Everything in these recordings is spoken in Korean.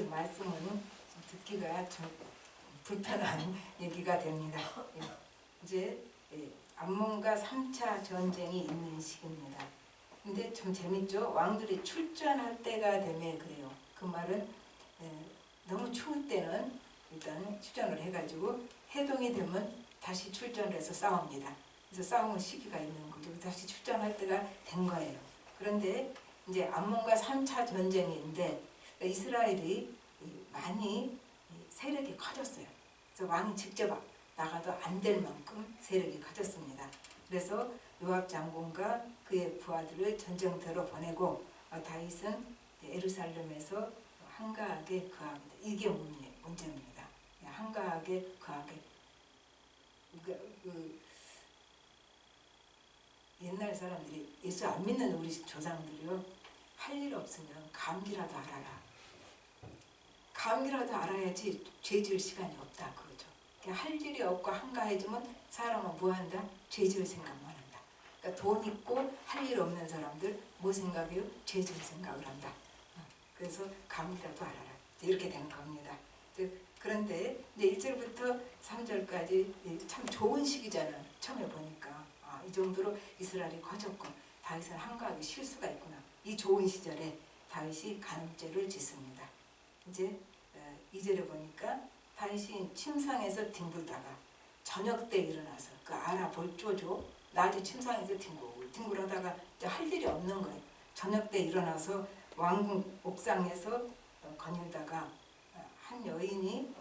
오늘 말씀은 좀 듣기가 좀 불편한 얘기가 됩니다. 이제 암몬과 3차 전쟁이 있는 시기입니다. 근데 좀 재밌죠? 왕들이 출전할 때가 되면 그래요. 그 말은 너무 추울 때는 일단 출전을 해가지고 해동이 되면 다시 출전을 해서 싸웁니다. 그래서 싸우는 시기가 있는 거죠. 다시 출전할 때가 된 거예요. 그런데 이제 암몬과 3차 전쟁인데 이스라엘이 많이 세력이 커졌어요. 그래서 왕이 직접 나가도 안 될 만큼 세력이 커졌습니다. 그래서 요압 장군과 그의 부하들을 전쟁터로 보내고 다윗은 예루살렘에서 한가하게 거합니다. 이게 문제입니다. 한가하게 거하게. 옛날 사람들이 예수 안 믿는 우리 조상들이요, 할 일 없으면 감기라도 알아라. 감기라도 알아야지 죄 지을 시간이 없다 그러죠. 할 일이 없고 한가해지면 사람은 뭐 한다? 죄 지을 생각만 한다. 그러니까 돈 있고 할 일 없는 사람들 뭐 생각해요? 죄 지을 생각을 한다. 그래서 감기라도 알아라. 이렇게 된 겁니다. 그런데 이제 1절부터 3절까지 참 좋은 시기잖아요. 처음에 보니까 이 정도로 이스라엘이 커졌고 다윗은 한가하게 쉴 수가 있구나. 이 좋은 시절에 다윗이 간음죄를 짓습니다. 이제 2절에 보니까 다윗이 침상에서 뒹굴다가 저녁 때 일어나서 그 알아볼 쪼죠. 낮에 침상에서 뒹굴하다가 할 일이 없는 거예요. 저녁 때 일어나서 왕궁 옥상에서 거닐다가 한 여인이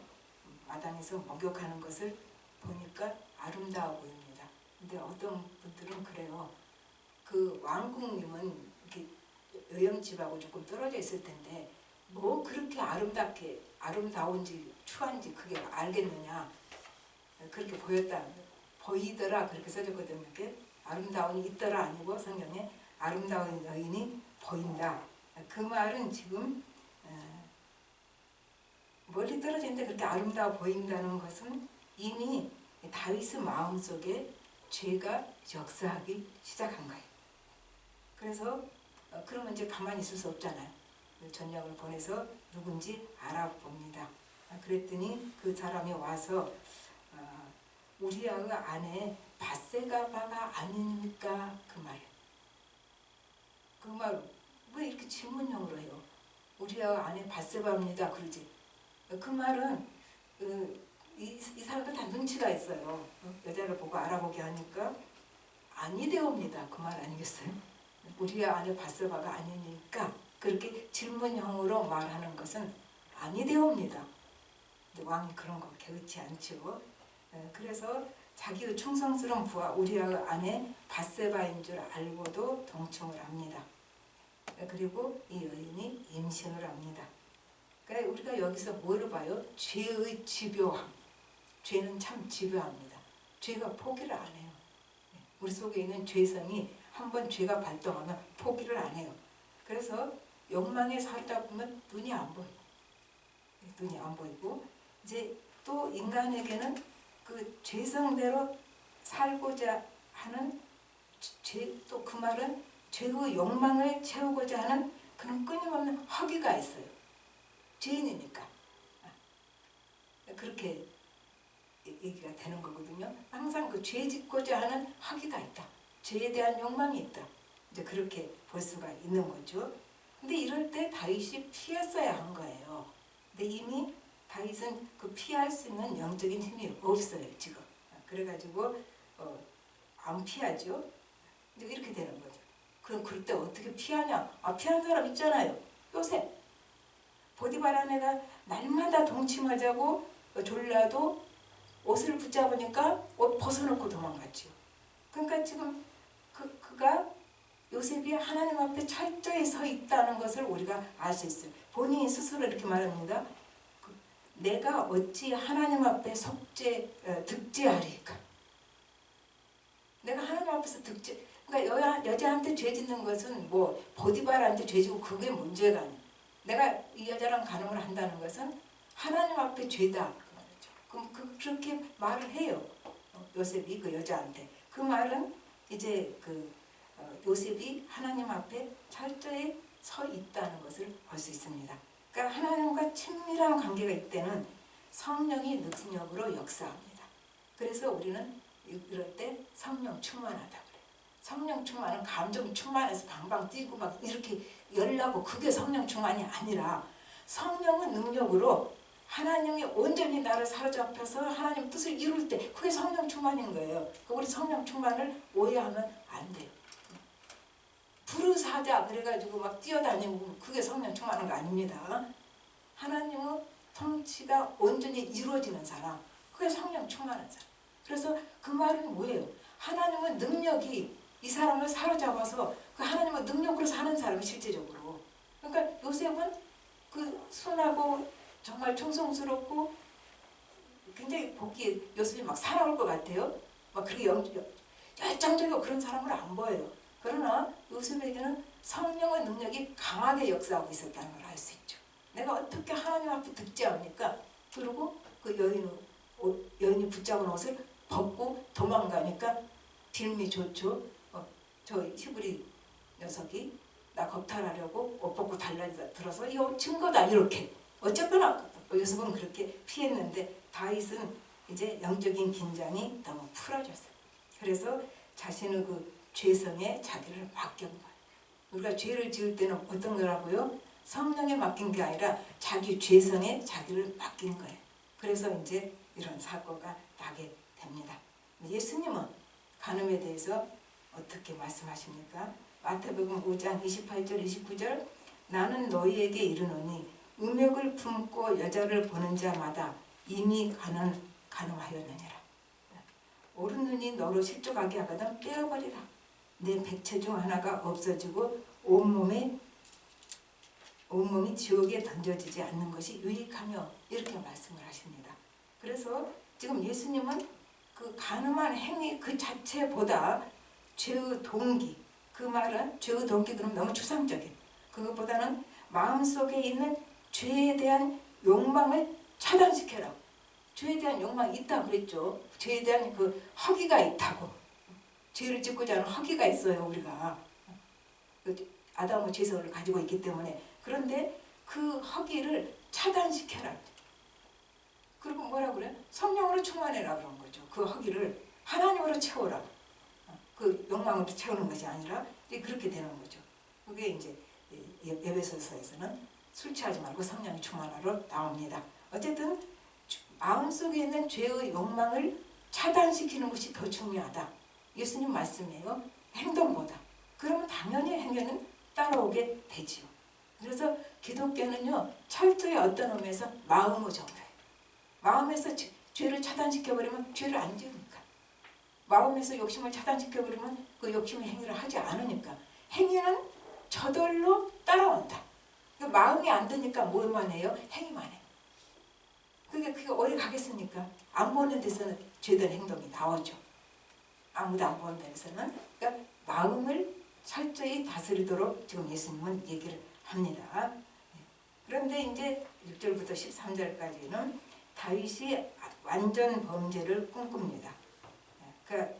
마당에서 목욕하는 것을 보니까 아름다워 보입니다. 근데 어떤 분들은 그래요. 그 왕궁님은 이렇게 여영집하고 조금 떨어져 있을 텐데 뭐 그렇게 아름다운지 추한지 그게 알겠느냐. 그렇게 보이더라 그렇게 써졌거든요. 이렇게 아름다움이 있더라 아니고 성경에 아름다운 여인이 보인다. 그 말은 지금 멀리 떨어져 있는데 그렇게 아름다워 보인다는 것은 이미 다윗의 마음속에 죄가 역사하기 시작한 거예요. 그래서 그러면 이제 가만히 있을 수 없잖아요. 전략을 보내서 누군지 알아봅니다. 그랬더니 그 사람이 와서 우리아의 아내 밧세바가 아닙니까? 그 말이에요. 그 말 왜 이렇게 질문형으로 해요? 우리아의 아내 밧세바입니다. 그러지. 그 말은 이 사람들 다 눈치가 있어요. 여자를 보고 알아보게 하니까 아니되옵니다. 그 말 아니겠어요? 우리의 아내 밧세바가 아니니까 그렇게 질문형으로 말하는 것은 아니되옵니다. 왕이 그런 거 개의치 않죠. 그래서 자기의 충성스러운 부하 우리의 아내 밧세바인 줄 알고도 동침을 합니다. 그리고 이 여인이 임신을 합니다. 그러니까 우리가 여기서 뭐를 봐요? 죄의 집요함. 죄는 참 집요합니다. 죄가 포기를 안 해요. 우리 속에 있는 죄성이 한번 죄가 발동하면 포기를 안 해요. 그래서 욕망에 살다 보면 눈이 안 보여요. 눈이 안 보이고 이제 또 인간에게는 그 죄성대로 살고자 하는 또 그 말은 죄의 욕망을 채우고자 하는 그런 끊임없는 허기가 있어요. 죄인이니까. 그렇게 얘기가 되는 거거든요. 항상 그 죄 짓고자 하는 허기가 있다. 죄에 대한 욕망이 있다. 이제 그렇게 볼 수가 있는 거죠. 근데 이럴 때 다윗이 피했어야 한 거예요. 근데 이미 다윗은 그 피할 수 있는 영적인 힘이 없어요, 지금. 그래가지고 안 피하죠. 이제 이렇게 되는 거죠. 그럼 그럴 때 어떻게 피하냐? 피한 사람 있잖아요. 요셉. 보디바라 아내가 날마다 동침하자고 졸라도 옷을 붙잡으니까 옷 벗어놓고 도망갔죠. 그러니까 지금 그가 요셉이 하나님 앞에 철저히 서 있다는 것을 우리가 알 수 있어요. 본인이 스스로 이렇게 말합니다. 내가 어찌 하나님 앞에 득죄하리까? 내가 하나님 앞에서 그러니까 여자한테 죄 짓는 것은 뭐 보디바라한테 죄 지고 그게 문제가 아니야. 내가 이 여자랑 간음을 한다는 것은 하나님 앞에 죄다. 그럼 그렇게 말을 해요. 요셉이 그 여자한테. 그 말은 이제 요셉이 하나님 앞에 철저히 서 있다는 것을 볼 수 있습니다. 그러니까 그러니까 하나님과 친밀한 관계가 있을 때는 성령이 능력으로 역사합니다. 그래서 우리는 이럴 때 성령 충만하다 그래요. 성령 충만은 감정 충만해서 방방 뛰고 막 이렇게 열나고 그게 성령 충만이 아니라 성령은 능력으로 하나님이 온전히 나를 사로잡혀서 하나님 뜻을 이룰 때 그게 성령 충만인 거예요. 우리 성령 충만을 오해하면 안 돼요. 부르사자 그래가지고 막 뛰어다니고 그게 성령 충만한 거 아닙니다. 하나님의 통치가 온전히 이루어지는 사람, 그게 성령 충만한 사람. 그래서 그 말은 뭐예요? 하나님의 능력이 이 사람을 사로잡아서 그 하나님의 능력으로 사는 사람이 실제적으로. 그러니까 요셉은 그 순하고 정말 충성스럽고 굉장히 보기에 요셉이 막 살아올 것 같아요. 막 그렇게 열정적이고 그런 사람을 안 보여요. 그러나 요셉에게는 성령의 능력이 강하게 역사하고 있었다는 걸 알 수 있죠. 내가 어떻게 하나님 앞에 득제합니까? 그리고 그 여인이 붙잡은 옷을 벗고 도망가니까 딜미 좋죠. 저 히브리 녀석이 나 겁탈하려고 옷 벗고 달라들어서 이거 증거다 이렇게. 어쨌거나 요셉은 그렇게 피했는데 다윗은 이제 영적인 긴장이 너무 풀어졌어요. 그래서 자신의 그 죄성에 자기를 맡긴 거예요. 우리가 죄를 지을 때는 어떤 거라고요? 성령에 맡긴 게 아니라 자기 죄성에 자기를 맡긴 거예요. 그래서 이제 이런 사고가 나게 됩니다. 예수님은 간음에 대해서 어떻게 말씀하십니까? 마태복음 5장 28절 29절 나는 너희에게 이르노니 음욕을 품고 여자를 보는 자마다 이미 간음하였느니라. 오른 눈이 너로 실족하게 하거든 떼어버리라. 내 백체 중 하나가 없어지고 온몸이 지옥에 던져지지 않는 것이 유익하며 이렇게 말씀을 하십니다. 그래서 지금 예수님은 그 간음한 행위 그 자체보다 죄의 동기, 그 말은 죄의 동기 그럼 너무 추상적인 그것보다는 마음속에 있는 죄에 대한 욕망을 차단시켜라. 죄에 대한 욕망이 있다고 그랬죠. 죄에 대한 그 허기가 있다고. 죄를 짓고자 하는 허기가 있어요. 우리가 아담의 죄성을 가지고 있기 때문에. 그런데 그 허기를 차단시켜라. 그리고 뭐라 그래요? 성령으로 충만해라 그런 거죠. 그 허기를 하나님으로 채워라. 그 욕망으로 채우는 것이 아니라 그렇게 되는 거죠. 그게 이제 에베소서에서는 술 취하지 말고 성령이 충만하러 나옵니다. 어쨌든 마음속에 있는 죄의 욕망을 차단시키는 것이 더 중요하다. 예수님 말씀이에요. 행동보다. 그러면 당연히 행위는 따라오게 되지요. 그래서 기독교는요. 철저히 어떤 의미에서 마음의 정도예요. 마음에서 죄를 차단시켜버리면 죄를 안 지으니까. 마음에서 욕심을 차단시켜버리면 그 욕심의 행위를 하지 않으니까. 행위는 저절로 따라온다. 마음이 안 드니까 뭐만 해요? 행위만 해요. 그게 오래 가겠습니까? 안 보는 데서는 죄된 행동이 나오죠. 아무도 안 보는 데서는. 그러니까 마음을 철저히 다스리도록 지금 예수님은 얘기를 합니다. 그런데 이제 6절부터 13절까지는 다윗이 완전 범죄를 꿈꿉니다. 그러니까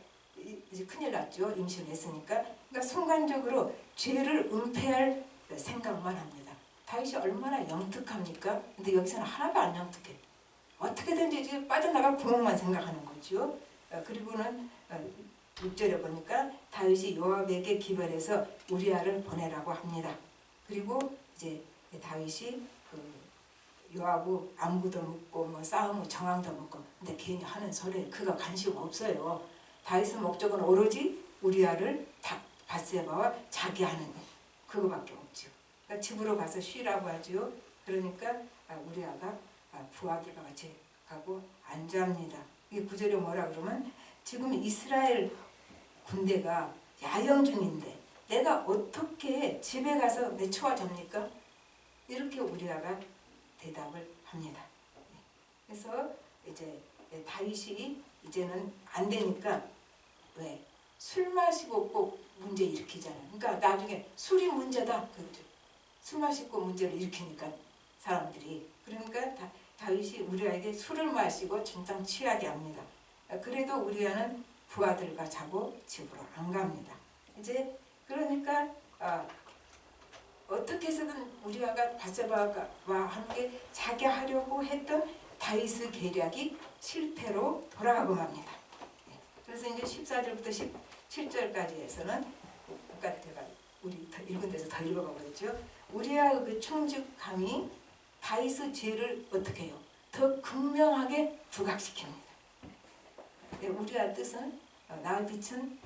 이제 큰일 났죠. 임신했으니까. 그러니까 순간적으로 죄를 은폐할 생각만 합니다. 다윗이 얼마나 영특합니까? 근데 여기서는 하나도 안 영특해. 어떻게든지 빠져나갈 구멍만 생각하는 거죠. 그리고는 6절에 보니까 다윗이 요압에게 기별해서 우리아를 보내라고 합니다. 그리고 이제 다윗이 요압의 안부도 묻고 뭐 싸움의 정황도 묻고 근데 괜히 하는 소리에 그가 관심 없어요. 다윗의 목적은 오로지 우리아를 밧세바와 자기 하는 것 그거밖에 없죠. 그러니까 집으로 가서 쉬라고 하죠. 그러니까 우리아가 부하들과 같이 가고 안주합니다. 이게 구절에 뭐라 그러면 지금 이스라엘 군대가 야영 중인데 내가 어떻게 집에 가서 내 처와 잡니까? 이렇게 우리아가 대답을 합니다. 그래서 이제 다윗이 이제는 안 되니까 왜? 술 마시고 꼭 문제 일으키잖아요. 그러니까 나중에 술이 문제다. 그렇죠. 술 마시고 문제를 일으키니까 사람들이. 그러니까 다윗이 우리아에게 술을 마시고 정상 취하게 합니다. 그래도 우리아는 부하들과 자고 집으로 안 갑니다. 이제 그러니까 어떻게 해서든 우리아가 바세바와 함께 자기 하려고 했던 다윗의 계략이 실패로 돌아가고 맙니다. 그래서 이제 14절부터 17절까지에서는 아까 제가 우리 읽은 데서 더 읽어가 버렸죠. 우리아의 그 충직함이 다윗의 죄를 어떻게 해요? 더 극명하게 부각시킵니다. 우리아 뜻은 나의 빛은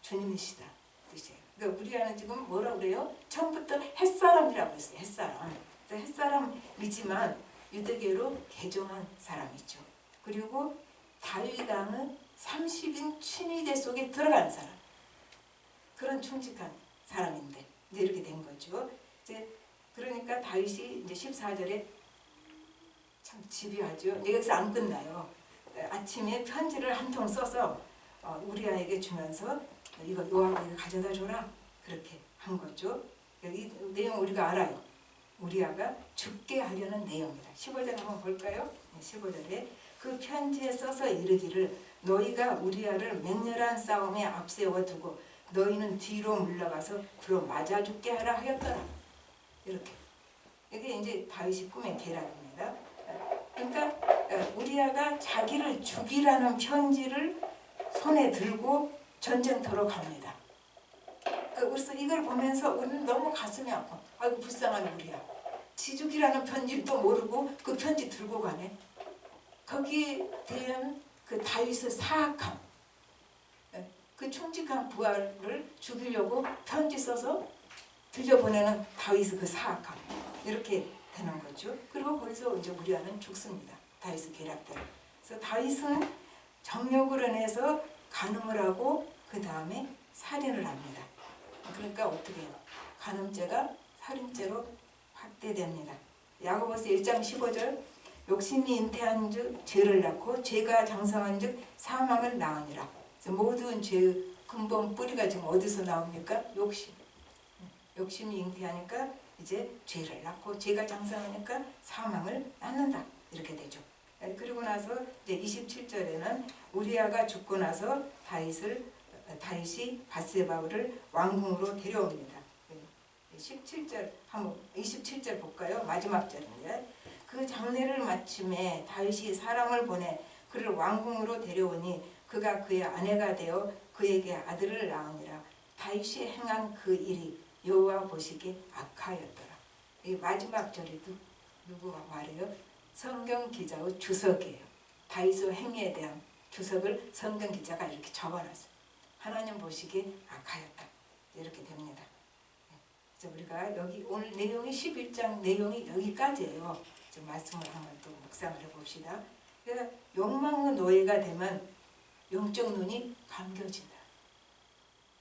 주님이시다 뜻이에요. 그러니까 우리아는 지금 뭐라 그래요? 처음부터 햇사람이라고 했어요. 햇사람. 햇사람이지만 유대계로 개종한 사람이죠. 그리고 다윗 왕은 30인 친위대 속에 들어간 사람. 그런 충직한 사람인데 이제 이렇게 된 거죠. 이제 그러니까 다윗이 이제 14절에 참 집요하죠. 여기서 안 끝나요. 아침에 편지를 한 통 써서 우리아에게 주면서 이거 요압에게 가져다 줘라 그렇게 한 거죠. 여기 내용 우리가 알아요. 우리아가 죽게 하려는 내용이다. 15절 한번 볼까요? 15절에 그 편지에 써서 이르기를 너희가 우리아를 맹렬한 싸움에 앞세워 두고 너희는 뒤로 물러가서 그로 맞아 죽게 하라 하였더라. 이렇게 이게 이제 다윗이 꾸민 계략입니다. 그러니까 우리아가 자기를 죽이라는 편지를 손에 들고 전쟁터로 갑니다. 그래서 이걸 보면서 우리는 너무 가슴이 아파. 아이고 불쌍한 우리야. 지죽이라는 편지도 모르고 그 편지 들고 가네. 거기에 대한 그 다윗의 사악함, 그 충직한 부하를 죽이려고 편지 써서 들려보내는 다윗의 그 사악함 이렇게 되는 거죠. 그리고 거기서 이제 우리아는 죽습니다. 다윗의 계략대로. 그래서 다윗은 정욕을 인해서 간음을 하고 그 다음에 살인을 합니다. 그러니까 어떻게 해요? 간음죄가 살인죄로 확대됩니다. 야고보서 1장 15절 욕심이 잉태한 즉 죄를 낳고 죄가 장성한 즉 사망을 낳으니라. 모든 죄의 근본 뿌리가 지금 어디서 나옵니까? 욕심. 욕심이 잉태하니까 이제 죄를 낳고 죄가 장성하니까 사망을 낳는다. 이렇게 되죠. 그리고 나서 이제 27절에는 우리아가 죽고 나서 다윗이 밧세바를 왕궁으로 데려옵니다. 17절 한번 27절 볼까요? 마지막 절입니다. 그 장례를 마침에 다윗이 사람을 보내 그를 왕궁으로 데려오니 그가 그의 아내가 되어 그에게 아들을 낳으니라. 다윗이 행한 그 일이 여호와 보시기에 악하였더라. 이 마지막 절에도 누구가 말해요? 성경 기자의 주석이에요. 다윗의 행위에 대한 주석을 성경 기자가 이렇게 적어놨어요. 하나님 보시기에 악하였다. 이렇게 됩니다. 그래서 우리가 여기 오늘 내용이 11장 내용이 여기까지예요. 좀 말씀을 한번 또 묵상을 해봅시다. 그러니까 욕망의 노예가 되면 영적 눈이 감겨진다.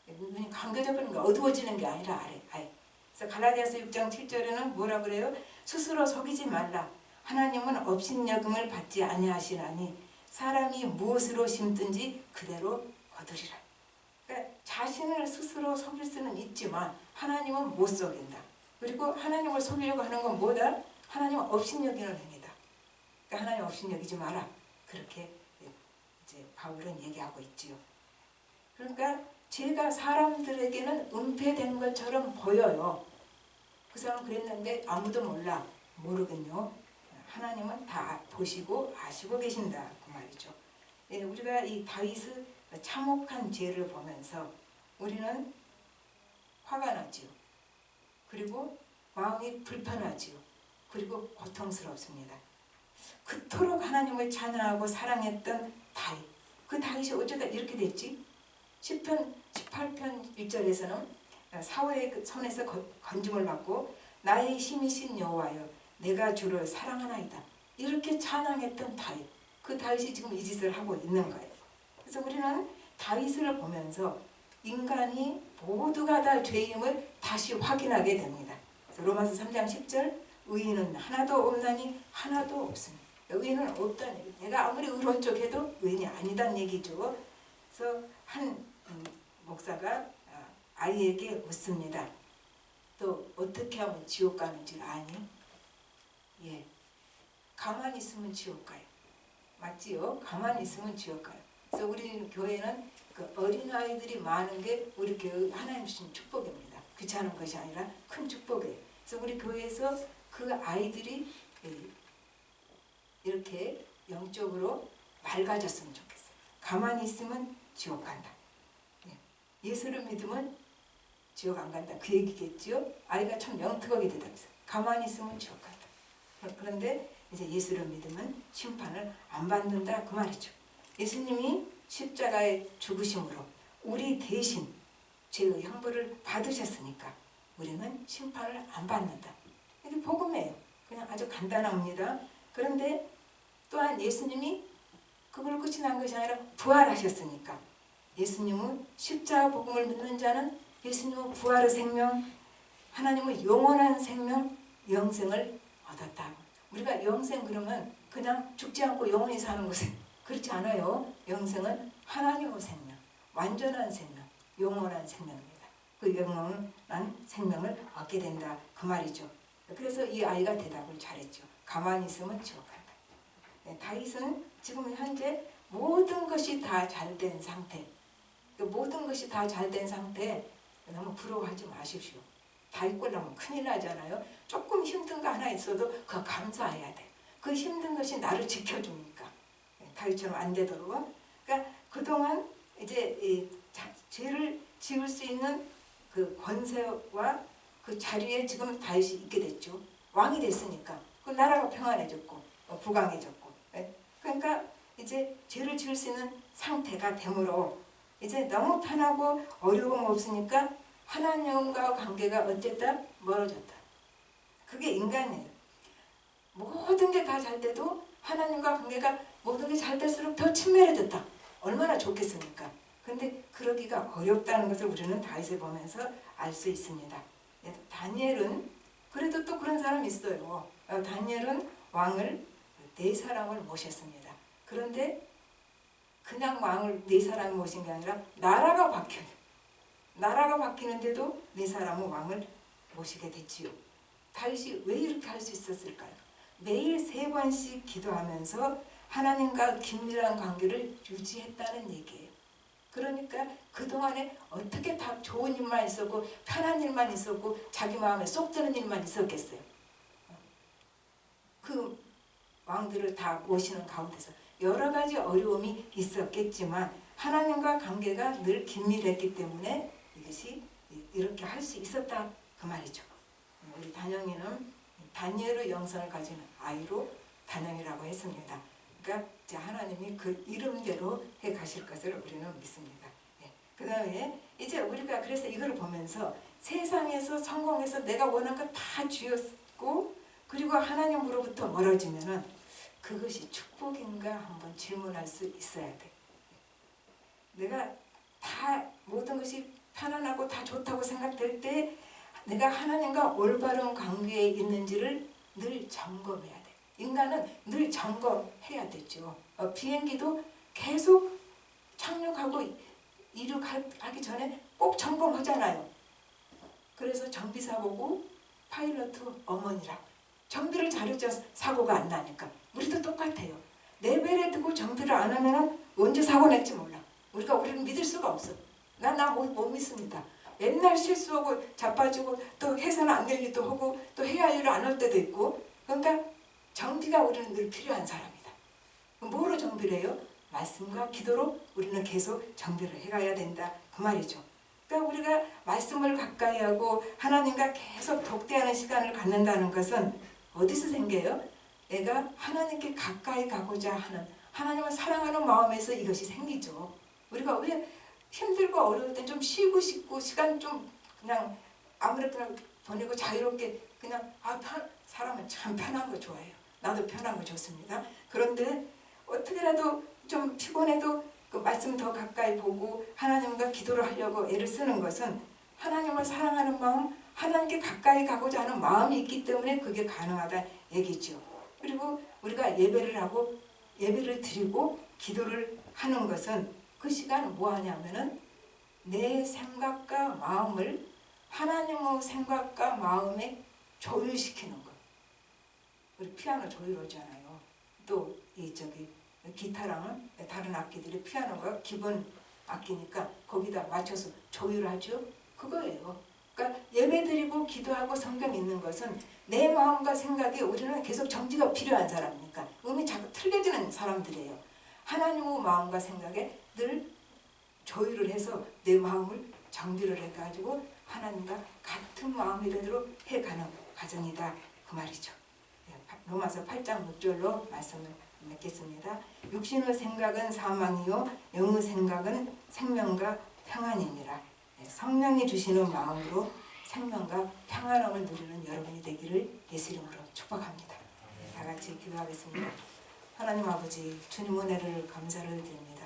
눈이 감겨져 버리는 거 어두워지는 게 아니라 아예. 그래서 갈라디아서 6장 7절에는 뭐라 그래요? 스스로 속이지 말라. 하나님은 업신여김을 받지 아니하시나니 사람이 무엇으로 심든지 그대로 거두리라. 그러니까 자신을 스스로 속일 수는 있지만 하나님은 못 속인다. 그리고 하나님을 속이려고 하는 건 뭐다? 하나님은 업신여기는 행위다. 그러니까 하나님 업신여기지 마라. 그렇게 이제 바울은 얘기하고 있지요. 그러니까 죄가 사람들에게는 은폐된 것처럼 보여요. 그 사람은 그랬는데 아무도 몰라. 모르군요. 하나님은 다 보시고 아시고 계신다. 그 말이죠. 우리가 이 다윗의 참혹한 죄를 보면서 우리는 화가 나지요. 그리고 마음이 불편하지요. 그리고 고통스럽습니다. 그토록 하나님을 찬양하고 사랑했던 다윗. 그 다윗이 어쩌다 이렇게 됐지? 시편 18편 1절에서는 사울의 손에서 건짐을 받고 나의 힘이신 여호와여 내가 주를 사랑하나이다. 이렇게 찬양했던 다윗. 그 다윗이 지금 이 짓을 하고 있는 거예요. 그래서 우리는 다윗을 보면서 인간이 모두가 다 죄임을 다시 확인하게 됩니다. 그래서 로마서 3장 10절 의인은 하나도 없나니 하나도 없습니다. 의인은 없다는 얘기. 내가 아무리 의로운 척해도 의인이 아니다는 얘기죠. 그래서 한 목사가 아이에게 묻습니다. 또 어떻게 하면 지옥 가는지 아니? 예, 가만히 있으면 지옥 가요. 맞지요? 가만히 있으면 지옥 가요. 그래서 우리 교회는 그 어린아이들이 많은 게 우리 교회 하나님 주신 축복입니다. 귀찮은 것이 아니라 큰 축복이에요. 그래서 우리 교회에서 그 아이들이 이렇게 영적으로 맑아졌으면 좋겠어요. 가만히 있으면 지옥 간다. 예수를 믿으면 지옥 안 간다. 그 얘기겠지요. 아이가 참 영특하게 대답했어요. 가만히 있으면 지옥 간다. 그런데 이제 예수를 믿으면 심판을 안 받는다. 그 말이죠. 예수님이 십자가의 죽으심으로 우리 대신 죄의 형벌을 받으셨으니까 우리는 심판을 안 받는다. 이게 복음이에요. 그냥 아주 간단합니다. 그런데 또한 예수님이 그걸 끝이 난 것이 아니라 부활하셨으니까 예수님은 십자가 복음을 믿는 자는 예수님은 부활의 생명, 하나님은 영원한 생명, 영생을 얻었다. 우리가 영생 그러면 그냥 죽지 않고 영원히 사는 것은 그렇지 않아요. 영생은 하나님의 생명, 완전한 생명, 영원한 생명입니다. 그 영원한 생명을 얻게 된다. 그 말이죠. 그래서 이 아이가 대답을 잘했죠. 가만히 있으면 지옥 간다. 다윗은 지금 현재 모든 것이 다 잘된 상태, 모든 것이 다 잘된 상태에 너무 부러워하지 마십시오. 다윗 꼴나면 큰일 나잖아요. 조금 힘든 거 하나 있어도 그거 감사해야 돼. 그 힘든 것이 나를 지켜주니까. 다윗처럼 안 되도록. 그러니까 그동안 이제 죄를 지을 수 있는 그 권세와 그 자리에 지금 다윗이 있게 됐죠. 왕이 됐으니까. 그 나라가 평안해졌고 부강해졌고. 그러니까 이제 죄를 지을 수 있는 상태가 되므로 이제 너무 편하고 어려움 없으니까 하나님과 관계가 어쨌다 멀어졌다. 그게 인간이에요. 모든 게 다 잘 돼도 하나님과 관계가 모든 게 잘 될수록 더 친밀해졌다. 얼마나 좋겠습니까? 그런데 그러기가 어렵다는 것을 우리는 다윗을 보면서 알 수 있습니다. 다니엘은 그래도 또 그런 사람이 있어요. 다니엘은 왕을 4사람을 모셨습니다. 그런데 그냥 왕을 4사람을 모신 게 아니라 나라가 바뀌는데도 4사람은 왕을 모시게 됐지요. 다윗이 왜 이렇게 할 수 있었을까요? 매일 3번씩 기도하면서 하나님과 긴밀한 관계를 유지했다는 얘기예요. 그러니까 그동안에 어떻게 다 좋은 일만 있었고 편한 일만 있었고 자기 마음에 쏙 드는 일만 있었겠어요. 그 왕들을 다 모시는 가운데서 여러 가지 어려움이 있었겠지만 하나님과 관계가 늘 긴밀했기 때문에 이것이 이렇게 할 수 있었다 그 말이죠. 우리 단영이는 다니엘의 영성을 가진 아이로 단영이라고 했습니다. 그러니까 이제 하나님이 그 이름대로 해 가실 것을 우리는 믿습니다. 그 다음에 이제 우리가 그래서 이걸 보면서 세상에서 성공해서 내가 원하는 거 다 쥐었고 그리고 하나님으로부터 멀어지면은 그것이 축복인가 한번 질문할 수 있어야 돼. 내가 다 모든 것이 편안하고 다 좋다고 생각될 때 내가 하나님과 올바른 관계에 있는지를 늘 점검해야 돼. 인간은 늘 점검해야 되죠. 비행기도 계속 착륙하고 이륙하기 전에 꼭 점검하잖아요. 그래서 정비사 보고 파일럿 어머니라고. 정비를 잘했죠. 사고가 안 나니까. 우리도 똑같아요. 레벨에 두고 정비를 안 하면 언제 사고 낼지 몰라. 우리는 믿을 수가 없어. 나 못 믿습니다. 맨날 실수하고 자빠지고 또 해서는 안 될 일도 하고 또 해야 할 일을 안 할 때도 있고. 그러니까 정비가 우리는 늘 필요한 사람이다. 뭐로 정비를 해요? 말씀과 기도로 우리는 계속 정비를 해가야 된다. 그 말이죠. 그러니까 우리가 말씀을 가까이 하고 하나님과 계속 독대하는 시간을 갖는다는 것은 어디서 생겨요? 내가 하나님께 가까이 가고자 하는 하나님을 사랑하는 마음에서 이것이 생기죠. 우리가 왜 힘들고 어려울 땐 좀 쉬고 싶고 시간 좀 그냥 아무렇게나 보내고 자유롭게 그냥 사람은 참 편한 거 좋아해요. 나도 편한 거 좋습니다. 그런데 어떻게라도 좀 피곤해도 그 말씀 더 가까이 보고 하나님과 기도를 하려고 애를 쓰는 것은 하나님을 사랑하는 마음, 하나님께 가까이 가고자 하는 마음이 있기 때문에 그게 가능하다 얘기죠. 그리고 우리가 예배를 드리고 기도를 하는 것은 그 시간 뭐 하냐면은 내 생각과 마음을 하나님의 생각과 마음에 조율시키는 것. 우리 피아노 조율하잖아요. 또 기타랑은 다른 악기들이 피아노가 기본 악기니까 거기다 맞춰서 조율하죠. 그거예요. 그러니까 예배드리고 기도하고 성경 읽는 것은 내 마음과 생각이 우리는 계속 정지가 필요한 사람이니까 음이 자꾸 틀려지는 사람들이에요. 하나님의 마음과 생각에 늘 조율을 해서 내 마음을 정비를 해가지고 하나님과 같은 마음이 되도록 해가는 과정이다 그 말이죠. 로마서 8장 6절로 말씀을 맺겠습니다. 육신의 생각은 사망이요 영의 생각은 생명과 평안이니라. 성령이 주시는 마음으로 생명과 평안함을 누리는 여러분이 되기를 예수 이름으로 축복합니다. 다 같이 기도하겠습니다. 하나님 아버지, 주님 은혜를 감사를 드립니다.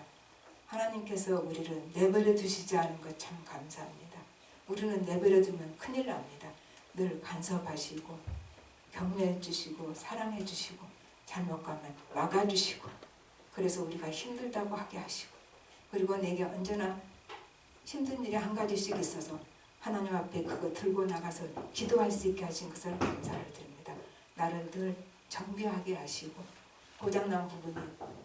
하나님께서 우리를 내버려 두시지 않은 것 참 감사합니다. 우리는 내버려 두면 큰일 납니다. 늘 간섭하시고 격려해 주시고 사랑해 주시고 잘못 가면 막아주시고 그래서 우리가 힘들다고 하게 하시고 그리고 내게 언제나 힘든 일이 한 가지씩 있어서 하나님 앞에 그거 들고 나가서 기도할 수 있게 하신 것을 감사를 드립니다. 나를 늘 정비하게 하시고 고장난 부분이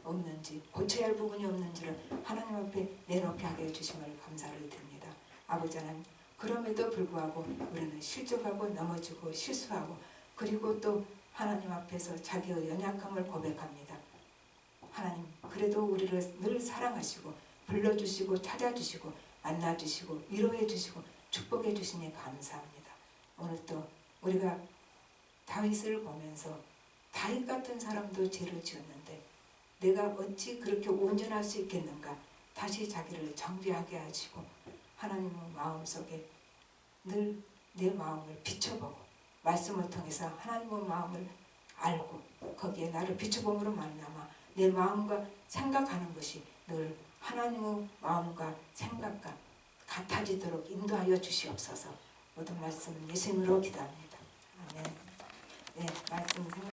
없는지 고쳐야 할 부분이 없는지를 하나님 앞에 내놓게 하게 해주심을 감사를 드립니다. 아버지 하나님, 그럼에도 불구하고 우리는 실족하고 넘어지고 실수하고 그리고 또 하나님 앞에서 자기의 연약함을 고백합니다. 하나님, 그래도 우리를 늘 사랑하시고 불러주시고 찾아주시고 만나주시고 위로해주시고 축복해주시니 감사합니다. 오늘 또 우리가 다윗을 보면서 다윗 같은 사람도 죄를 지었는데 내가 어찌 그렇게 온전할 수 있겠는가 다시 자기를 정비하게 하시고 하나님의 마음속에 늘 내 마음을 비춰보고 말씀을 통해서 하나님의 마음을 알고 거기에 나를 비춰봄으로 말미암아 내 마음과 생각하는 것이 늘 하나님의 마음과 생각과 같아지도록 인도하여 주시옵소서. 모든 말씀 예수님으로 기도합니다. 아멘. 네, 말씀